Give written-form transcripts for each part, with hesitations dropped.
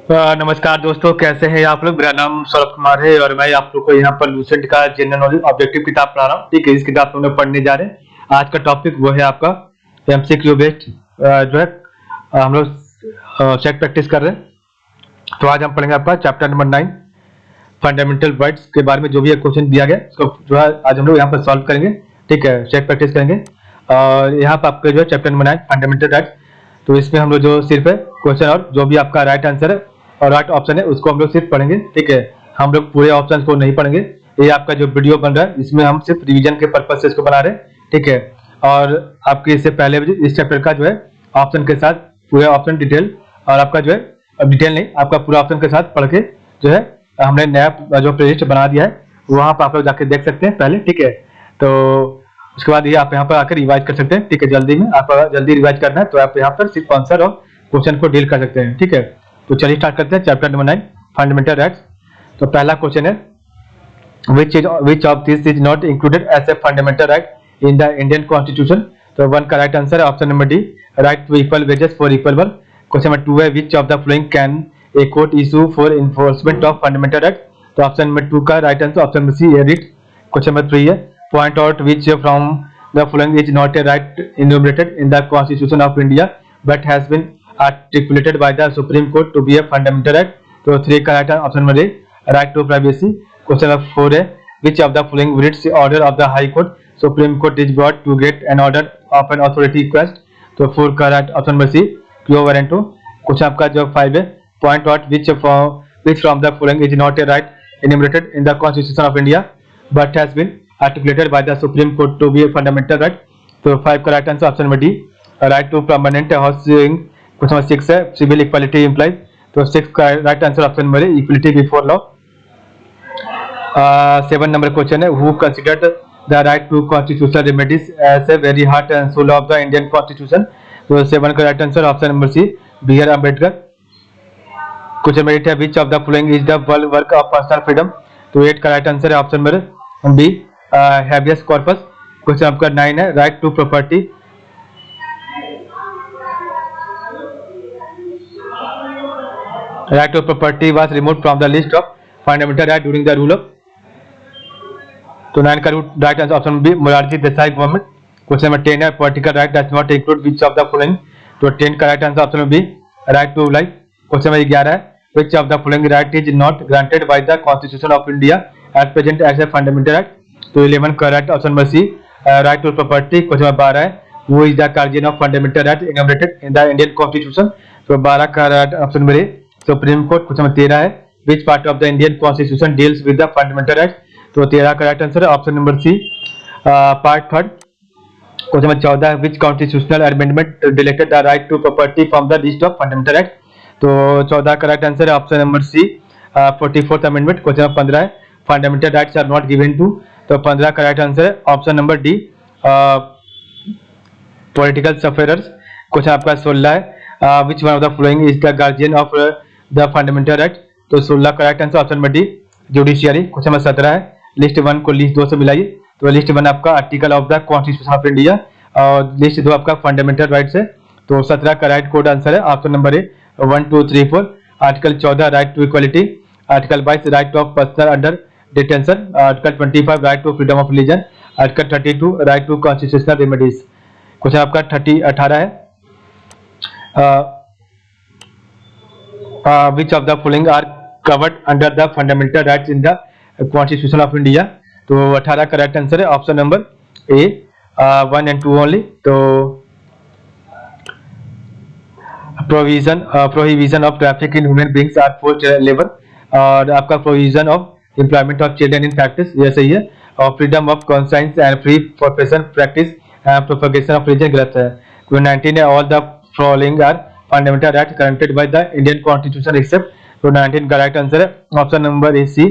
नमस्कार दोस्तों, कैसे हैं आप लोग। मेरा नाम सौरभ कुमार है और मैं आप लोग को यहाँ पर लूसेंट का जनरल नॉलेज ऑब्जेक्टिव किताब पढ़ा रहा हूँ। ठीक है, इस किताब को हम लोग पढ़ने जा रहे हैं। आज का टॉपिक वो है आपका एमसीक्यू बेस्ड जो है हम लोग सेट प्रैक्टिस कर रहे हैं। तो आज हम पढ़ेंगे आपका चैप्टर नंबर 9 फंडामेंटल वर्ड्स के बारे में। जो भी एक क्वेश्चन दिया गया उसको जो है आज हम लोग यहाँ पर सॉल्व करेंगे। ठीक है, सेट प्रैक्टिस करेंगे और यहाँ पर आपका जो है चैप्टर नंबर 9 फंडामेंटल राइट्स। तो इसमें हम लोग जो सिर्फ है क्वेश्चन और जो भी आपका राइट आंसर है और राइट ऑप्शन है उसको हम लोग सिर्फ पढ़ेंगे। ठीक है, हम लोग पूरे ऑप्शन को नहीं पढ़ेंगे। ये आपका जो वीडियो बन रहा है इसमें हम सिर्फ रिवीजन के पर्पज से इसको बना रहे हैं। ठीक है, और आपके इससे पहले भी इस चैप्टर का जो है ऑप्शन के साथ पूरे ऑप्शन डिटेल और आपका जो है डिटेल नहीं, आपका पूरा ऑप्शन के साथ पढ़ के जो है हमने नया जो प्लेलिस्ट बना दिया है वहां पर आप लोग जाके देख सकते हैं पहले। ठीक है, तो उसके बाद ये आप यहाँ पर आकर रिवाइज कर सकते हैं। ठीक है, जल्दी में आप जल्दी रिवाइज करना है तो आप यहाँ पर सिर्फ आंसर और क्वेश्चन को डील कर सकते हैं। ठीक है, तो चलिए स्टार्ट करते हैं चैप्टर नंबर 9 फंडामेंटल राइट्स। तो पहला क्वेश्चन है which of these is not included as a fundamental right in the Indian Constitution। तो वन का राइट आंसर है option number D, right to equal wages for equal work. Question number 2 है which of the following can a court issue for enforcement of fundamental right। तो option number 2 का right answer option number C है writ. Question number 3 है point out which from the following is not a right enumerated in the Constitution of India but has been articulated by the Supreme Court to be a fundamental right। तो 3 का right option number A, right to privacy. Question number 4 है which of the following writs order of the High Court Supreme Court is brought to get an order of an authority request। तो 4 का right option number सी, क्यो warranto. Question आपका जो 5 है point out which from the following is not a right enumerated in the Constitution of India but has been articulated by the Supreme Court to be a fundamental right। तो 5 का right answer option number D, right to permanent housing. Question number 6 है civil equality employees. तो 6 का right answer option number A, equality before law. 7 number question है who considered the right to constitutional remedies as a very heart and soul of the Indian constitution. तो 7 का right answer option number C, B R Ambedkar. Question number 8 है which of the following is the work of personal freedom. तो 8 का right answer है option number B, habeas corpus. Question आपका 9 है right to property. Right to property was removed from the list of fundamental right during the rule of. तो 9 का right answer option B, Morarji Desai government. Question number 10 है political right does not include which of the following. तो 10 का right answer option B, right to life. Question number 11 है which of the following right is not granted by the constitution of India at present as a fundamental right. तो 11 का right option number C, right to property. Question number 12 है who is the guardian of fundamental right enumerated in the Indian constitution. तो 12 का right option number A, Supreme Court. Question number 13 है which part of the Indian constitution deals with the fundamental right. तो 13 का right answer है option number C, part 3। Question number 14 है which constitutional amendment deleted the right to property from the list of fundamental right. तो 14 का right answer है option number C, 44th amendment. Question number 15 है fundamental rights are not given to. तो 15 का right answer है option number D, political sufferers. Question आपका 16 है which one of the following is the guardian of the fundamental right. तो 16 का right answer option number D, judiciary. Question number 17 है list 1 को list 2 से मिलाइए। तो लिस्ट 1 आपका article of the constitution of India और लिस्ट 2 आपका फंडामेंटल राइट्स है। तो 17 का राइट कोड आंसर है option number A, 1 2 3 4। Article 14 right to equality. Article 22 right of personal under detention. Article 25 right to freedom of religion. Article 32 right to constitutional remedies. Question आपका 18 है which of the following are covered under the fundamental rights in the Constitution of India। तो 18 का right answer है option number A, 1 and 2 only. तो prohibition of traffic in human beings are forced labour और आपका provision of employment of children in practice, ये सही है। और freedom of conscience and free profession practice and propagation of religion, गलत है। 19 है all the following are fundamental rights guaranteed by the Indian constitution except. तो 19 का राइट आंसर है option number A C,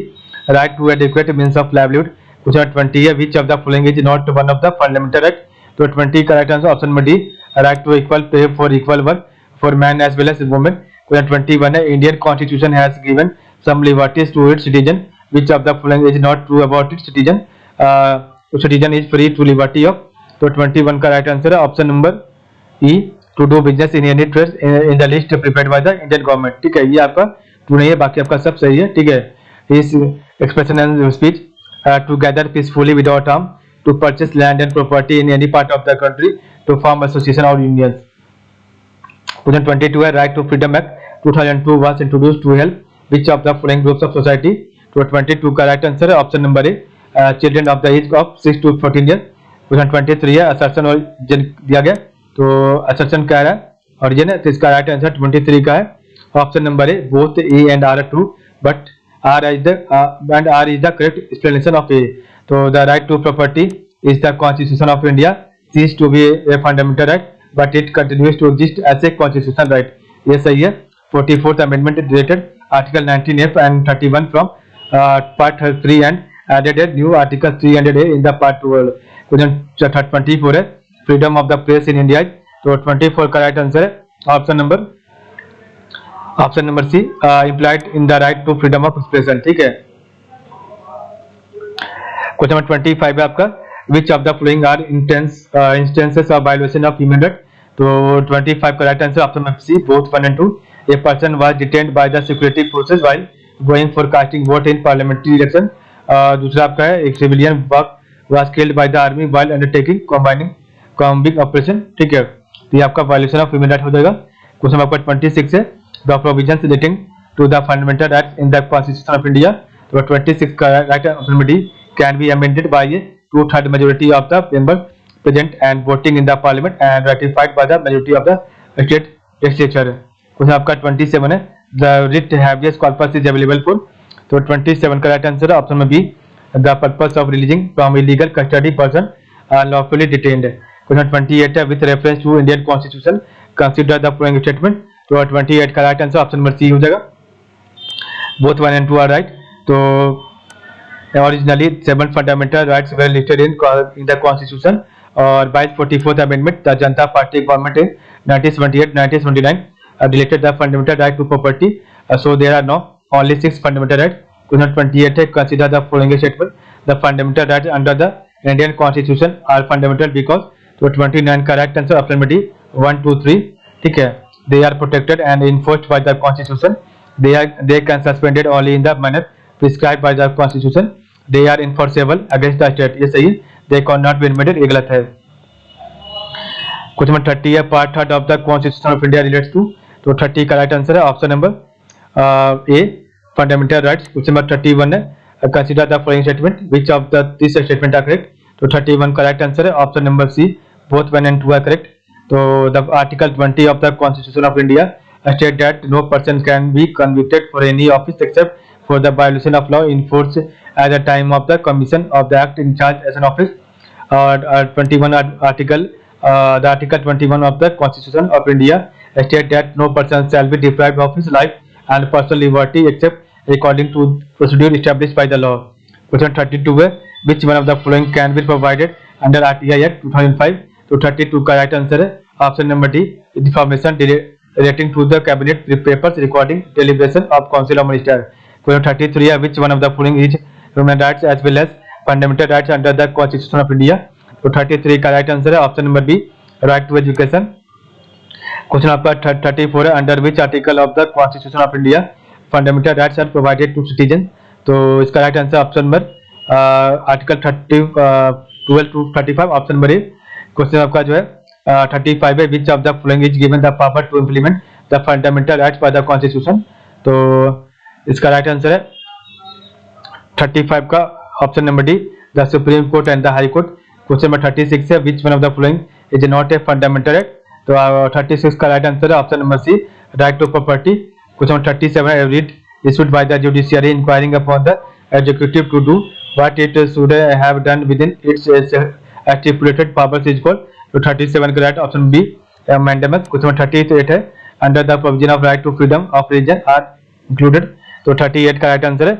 right to adequate means of livelihood. Question 20 है which of the following is not one of the fundamental right. तो 20 का right answer option number D, right to equal pay for equal work for man as well as women. Question 21 है Indian constitution has given some liberties to its citizen which of the following is not true about its citizen. Citizen is free to liberty of. तो 21 का right answer है option number E, to do business in any trade in the list prepared by the Indian government. ठीक है, ये आपका to नहीं है, बाकी आपका सब सही है, ठीक है। इस expression and speech to gather peacefully without harm, to purchase land and property in any part of the country, to form association और यूनियंस। क्वेश्चन 22 है, right to freedom act 2002 was introduced to help which of the following groups of society. तो 22 का right answer है option number A, children of the age of 6 to 14 year. Question 23 है, assertion और दिया गया, तो assertion क्या है ओरिजिन है, तो इसका राइट आंसर 23 का है option number A, both A and R are true but R is the correct explanation of A. तो the right to property is the constitution of India ceases to be a fundamental right but it continues to exist as a constitution right, ये सही है। 44th amendment deleted article 19F and 31 from part 3 and added a new article 300A in the part 12। Question 24 है, freedom of the press in India, तो 24 का right answer है option number C, implied in the right to freedom of expression, ठीक है। Question number 25 है आपका, which of the following are instances of violation of human right. तो 25 का right answer option number C, both 1 and 2। A person was detained by the security forces while going for casting vote in parliamentary election। दूसरा आपका है, एक civilian was killed by the army while undertaking combing operation, ठीक है। तो ये आपका violation of human right हो जाएगा। क्वेश्चन आपका 26 है, the provisions relating to the fundamental rights in the constitution of India. तो 26 का right option D, can be amended by a 2/3 majority of the members present and voting in the parliament and ratified by the majority of the state legislature। Question आपका 27 है, the writ habeas corpus is available for. तो 27 का right answer है option में B, the purpose of releasing from illegal custody person lawfully detained. Question 28 है, with reference to Indian constitution consider the following statement. तो 28 का right answer option number C हो जाएगा, both 1 and 2 are right. तो originally 7 fundamental rights were listed in the constitution, और by 44th amendment the Janata Party government in 1978-1979 deleted the fundamental right to property, so there are now only 6 fundamental rights। Question 28 है, consider the following statement, the fundamental rights under the Indian constitution are fundamental because। तो 29 का right answer option में D, 1, 2, 3, ठीक है। they are protected and enforced by the constitution, they can suspended only in the manner prescribed by the constitution, they are enforceable against the state, ये सही है। they cannot be amended, ये गलत है। Question number 30 है, part 3 of the constitution of India relates to. तो 30 का right answer है option number A, fundamental rights. Question number 31 है, consider the following statement, which of the this statement are correct. तो 31 का राइट आंसर है option number C, both 1 and 2 are correct. तो the article 20 of the constitution of India state that no person can be convicted for any office except for the violation of law in force at the time of the commission of the act in charge as an office। 21 article, the article 21 of the Constitution of India state that no person shall be deprived of his life and personal liberty except according to procedure established by the law। Question 32 है, which one of the following can be provided under RTI Act 2005। तो 32 का right answer है option number D, information relating to the cabinet papers recording deliberation of council of ministers। Question 33 है, which one of the following is human rights as well as fundamental rights under the constitution of India। तो 33 का right answer है option number B, right to education. Question आपका 34 है, under which article of the constitution of India fundamental rights are provided to citizen. तो इसका right answer option number article 12 to 35 option number A. Question आपका जो है 35 है, which of the following is given the power to implement the fundamental rights by the constitution. तो इसका right answer है 35 का option number D, the Supreme Court and the High Court. Question number 36 है, which one of the following is not a fundamental right. तो 36 का right answer है option number C, right to property. Question number 37 है, writ issued by the judiciary inquiring upon the executive to do what it should have done within its stipulated powers is called। तो 37 का right option B, amendment. Question number 38 है, under the provision of right to freedom of religion are included. तो 38 का right answer है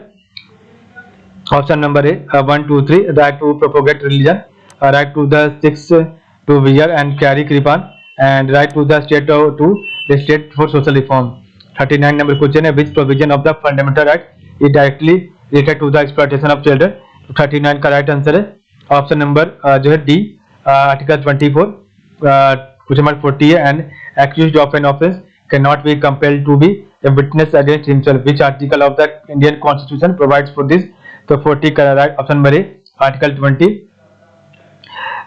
option number A, 1, 2, 3, right to propagate religion, right to the 6 to wear and carry kirpan and right to the state to the state for social reform. 39 number question है, which provision of the fundamental right is directly related to the exploitation of children. तो 39 का right answer है option number जो है D, article 24। Question number 40 है, and accused of an offence can not be compelled to be a witness against himself. Which article of the Indian Constitution provides for this? तो 40 का right option number A, Article 20.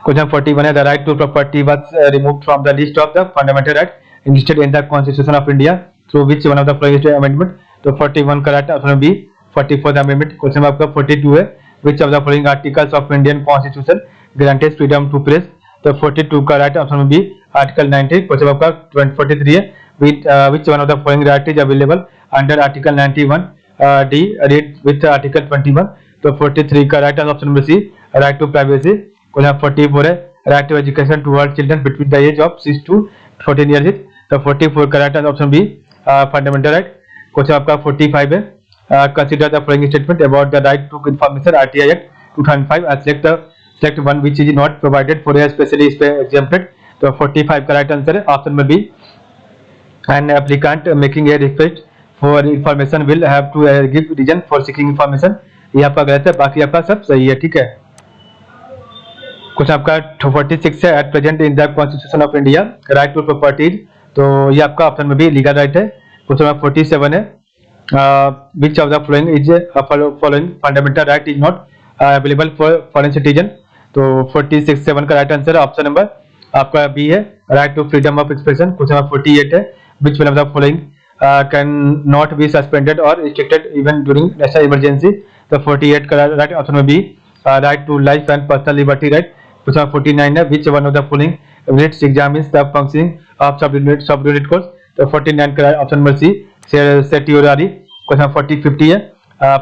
Question 41 है the right to property was removed from the list of the fundamental rights listed in the Constitution of India through which one of the following amendment. तो 41 का right option B, 44th amendment. Question आपका 42 है which of the following articles of Indian Constitution guarantees freedom to press. तो 42 का right option B, Article 19. Question आपका 43 है which one of the following right is available under Article 91 D read with Article 21. तो 43 का right option number C, right to privacy. Question 44 है right to education to all children between the age of 6 to 14 years. तो 44 का right option B, fundamental right. Question आपका 45 है consider the following statement about the right to information RTI act 2005 and select one which is not provided for a specially exempted. तो 45 का right answer है option number B. N applicant making a request for information will have to give reason for seeking information. ये आपका गलत है, बाकी आपका सब सही है. ठीक है. कुछ आपका 46 है at present in the constitution of India right to properties. तो ये आपका ऑप्शन में भी लीगल राइट है. कुछ 47 है which of the following is following fundamental right is not available for foreign citizen. तो 46-7 का राइट आंसर है ऑप्शन नंबर आपका बी है right to freedom of expression. कुछ 48 है which one of the following can not be suspended और restricted even during national emergency. तो 48 का राइट ऑप्शन में B right to life and personal liberty right. Question 49 है which one of the following units examines the functioning of subunit course. तो 49 का option number C certiorari. Question 50 है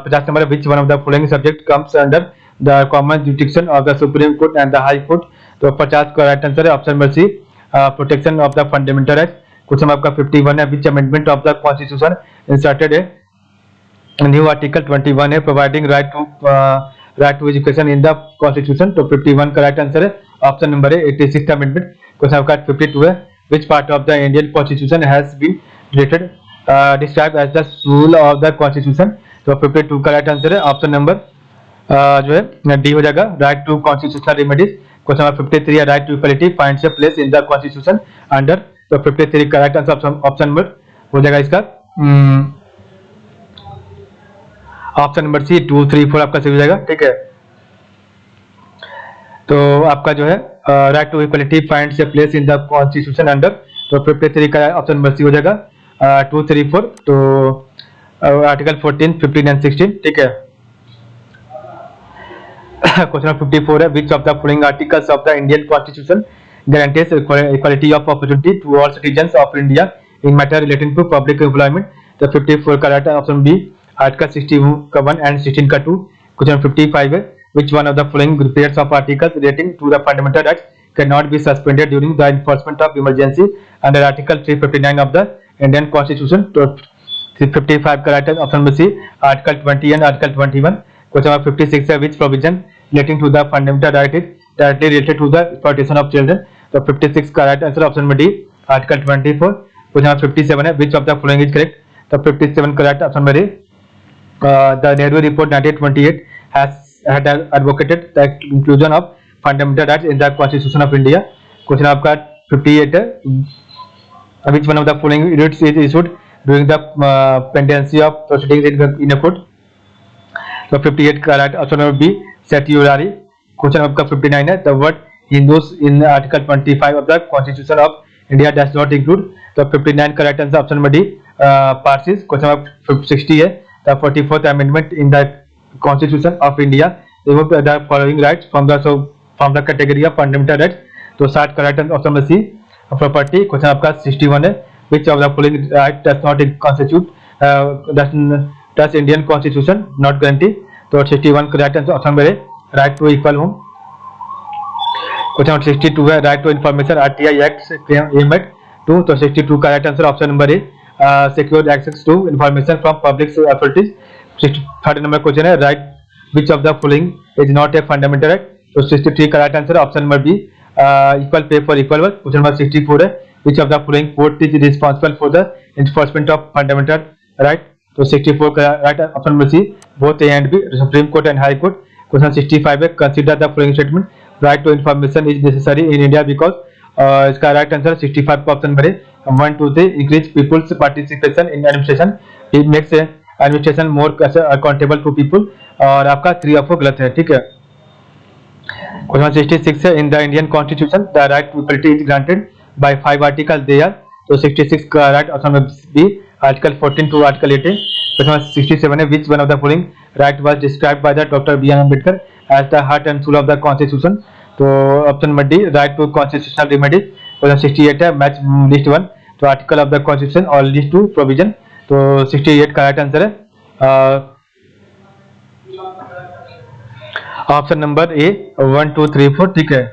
50 number which one of the following subject comes under the common jurisdiction of the Supreme Court and the High Court. तो 50 का right answer है option number C protection of the fundamental rights. Question आपका 51 है which amendment of the constitution inserted a new article 21 है providing right to education in the constitution. तो 51 का right answer है option number है 86th amendment. Question आपका 52 है which part of the Indian constitution has been described as the soul of the constitution. तो 52 का right answer है option number जो है डी हो जाएगा right to constitutional remedies. Question number 53 है right to equality finds a place in the constitution under. तो 53 का राइट आंसर ऑप्शन नंबर हो जाएगा इसका ऑप्शन नंबर सी 2, 3, 4 आपका सही हो जाएगा. ठीक है. तो आपका जो है right to equality finds a place in the constitution under. तो 53 का ऑप्शन नंबर सी हो जाएगा 2, 3, 4. तो आर्टिकल 14, 15 एंड 16. ठीक है. क्वेश्चन 54 है which of the following articles of the Indian constitution guarantees equality of opportunity to all citizens of India in matter relating to public employment. तो 54 का राइट ऑप्शन बी आर्टिकल 61 का 1 and 16 का 2. Question 55 है which one of the following pairs of articles relating to the fundamental rights cannot be suspended during the enforcement of emergency under article 359 of the Indian Constitution. तो 55 का right option number C article 20 and article 21. Question 56 है which provision relating to the fundamental right is directly related to the exploitation of children. तो 56 का right answer option number D article 24. Question 57 है which of the following is correct. तो 57 का right option number A the Nehru report 1928 had advocated the inclusion of fundamental rights in the Constitution of India. Question आपका 58 है which one of the following writs is issued during the pendency of proceedings in a court. तो 58 का right option number B certiorari. Question आपका 59 है the word Hindus in article 25 of the Constitution of India does not include. तो 59 का right answer option number D Parsis. Question आपका 60 है the 44th amendment in the Constitution of India removed the following rights from the category of fundamental rights. तो 60 का right option number C property. Question आपका 61 है which of the following right does not constitute does Indian Constitution not guarantee. तो 61 का right answer option number A right to equal home. Question 62 है right to information RTI act aim at 2. तो 62 का right answer option number A secure access to information from public authorities. 63rd number question है right which of the following is not a fundamental right. तो 63 का right answer option number B equal pay for equal work. Question number 64 है which of the following court is responsible for the enforcement of fundamental right. तो 64 का right option number C both A and B Supreme Court and High Court. Question 65 है consider the following statement right to information is necessary in India because इसका right answer 65 का option number है 1 2 3 increase people's participation in administration, it makes administration more accountable to people. और आपका 3 of गलत है, ठीक है। क्वेश्चन 66 है, in the Indian constitution the right to equality is granted by 5 article there. तो 66 का राइट ऑप्शन में B, article 14 to article 18। Question 67 है, which one of the following right was described by the doctor B R Ambedkar as the heart and soul of the constitution. तो option number D, right to constitutional remedies. Question 68 है, match list 1 तो article of the constitution और list 2 provision. तो 68 का right answer है option number A 1 2 3 4, ठीक है।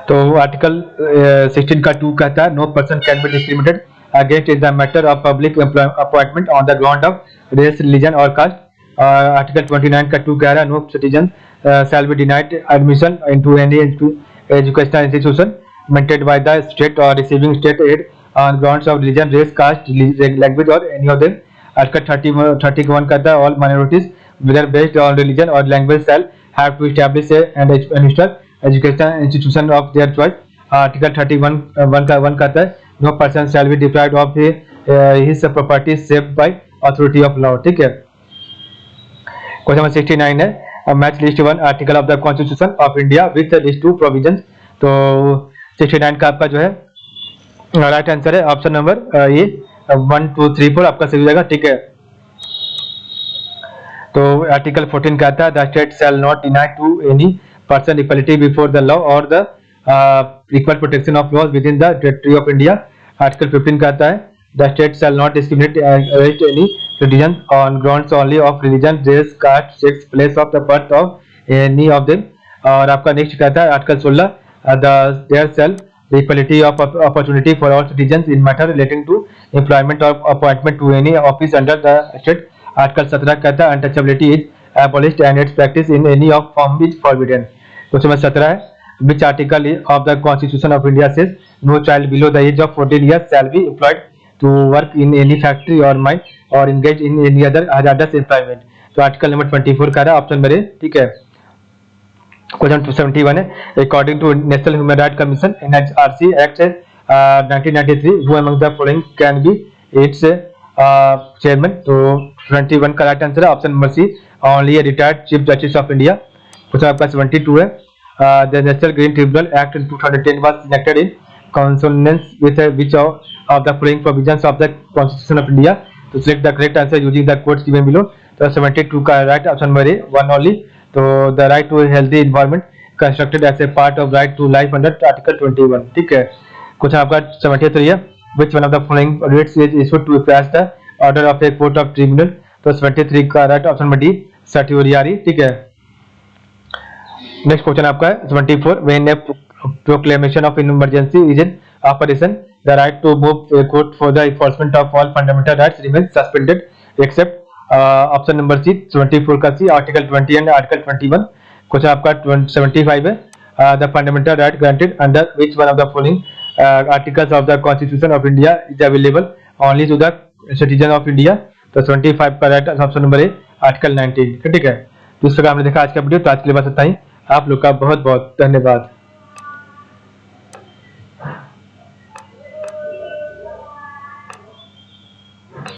तो आर्टिकल 16 का 2 कहता है, no person can be discriminated against in the matter of public appointment on the ground of race, religion और कास्ट। आर्टिकल 29 का 2 कह रहा है, no citizen shall be denied admission into any educational institution maintained by the state और receiving state aid on grounds of religion, race, caste, language और any of them. Article 31 कहता है, all minorities whether based on religion or language shall have to establish and administer educational institution of their choice। Article 31 1 कहता है, no person shall be deprived of his property save by authority of law, ठीक है। Question number 69 है, match list 1 article of the constitution of India with list 2 provisions. तो 69 का आपका जो है राइट आंसर है ऑप्शन नंबर ए 1 2 3 4 आपका सही हो जाएगा, ठीक है। तो आर्टिकल 14 कहता है, the state shall not deny to any person equality before the law और the equal protection of laws within the territory of India. Article 15 कहता है, the state shall not discriminate against any citizen on grounds only of religion, race, caste, sex, place of the birth of any of them. और आपका next कहता है article 16, there shall the equality of opportunity for all citizen in matter relating to employment और appointment to any office under the state. Article 17 कहता है, untouchability is abolished and its practice in any of form is forbidden। Question number 17 है, which article of the Constitution of India says no child below the age of 14 years shall be employed to work in any factory or mine or engage in any other hazardous employment। तो article number 24 का है option number ए, ठीक है। Question 71 है, according to National Human Right Commission NHRC act 1993 who among the following can be its chairman. तो 21 का right answer है option number C, only a retired Chief Justice of India. Question आपका 72 है, the National Green Tribunal act 2010 was enacted in consonance with which of the following provisions of the Constitution of India। तो select the correct answer using the quotes given below। तो 72 का right option number A 1 only। तो the right to a healthy environment constructed as a part of right to life under article 21, ठीक है। Question आपका 73 है, which one of the following writs is issued to pass the order of a court of tribunal। तो 73 का right option number D सर्टियोरियारी, ठीक है। Next question आपका है 74, when a proclamation of emergency is in operation the right to move a court for the enforcement of all fundamental rights remains suspended except option number C 74 का C article 20 and article 21। Question आपका 75 है, the fundamental right granted under which one of the following articles of the Constitution of India is available only to the citizen of India। तो 75 का right option number ए article 19, ठीक है। तो इस प्रकार हमने देखा आज का वीडियो। तो आज के लिए बस इतना ही। आप लोग का बहुत बहुत धन्यवाद।